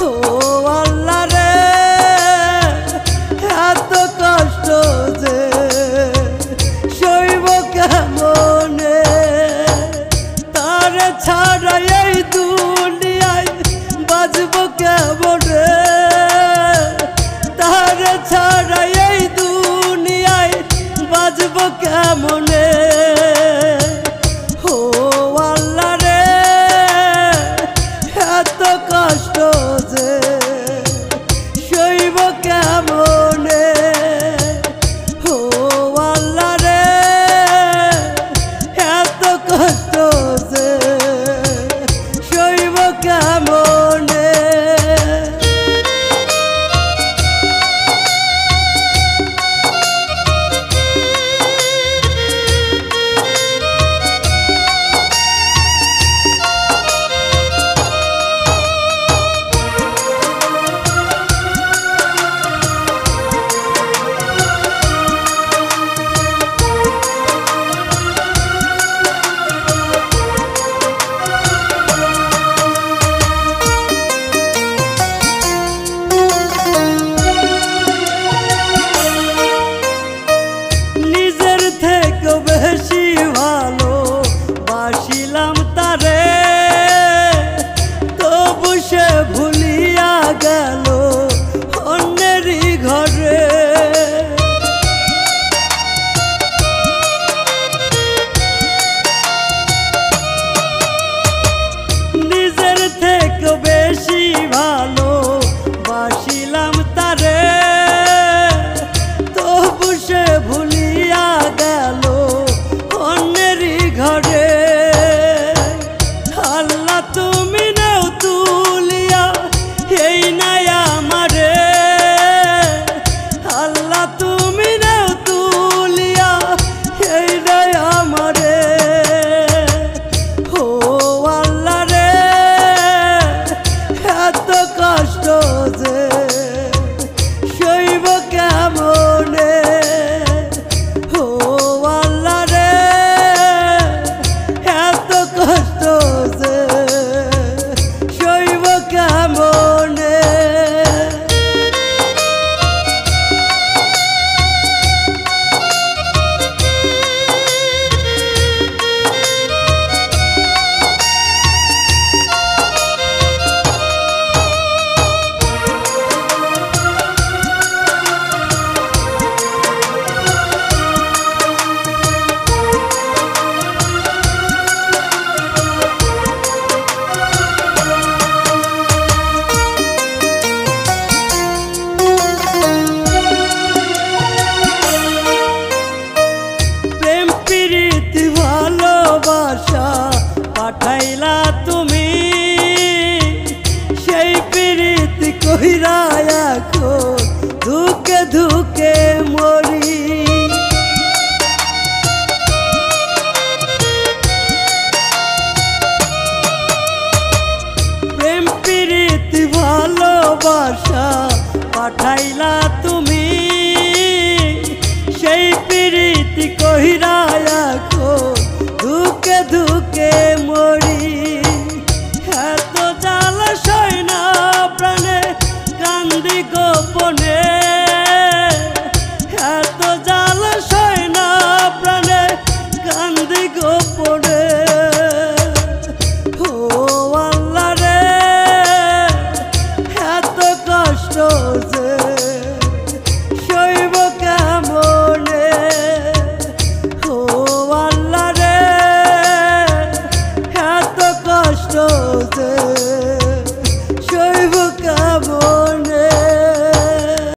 ও আল্লাহ রে এত কষ্ট যে সইব কেমনে তারে ছাড়া এই দুনিয়ায় বাঁচব কেমনে তারে ছাড়া এই দুনিয়ায় বাঁচব কেমনে কষ্ট যে সইব কেমনে ও আল্লাহ রে এত কষ্ট যে সইব কেমনে গেল অন্যেরই ঘরে নিজের থেকে বেশি ভালো বাসিলাম তারে তবু সে ভুলিয়া গেল অন্যেরই ঘরে আল্লাহ তুমি নাও তুলিয়া এই নাই আমারে আল্লাহ তুমি নাও তুলিয়া এই নাই আমারে ও আল্লাহ রে এত কষ্ট যে সইব কেমনে ও আল্লাহ রে এত কষ্ট যে সইব কেমনে পাঠাইলা তুমি সেই প্রীতি কইরা এখন ধুকে ধুকে মরি প্রেম প্রীতি ভালোবাসা পাঠাইলা তুমি সেই প্রীতি কইরা এখন ধুকে ধুকে মরি এত জ্বালা সয় না প্রাণে কান্দি গোপনে আছে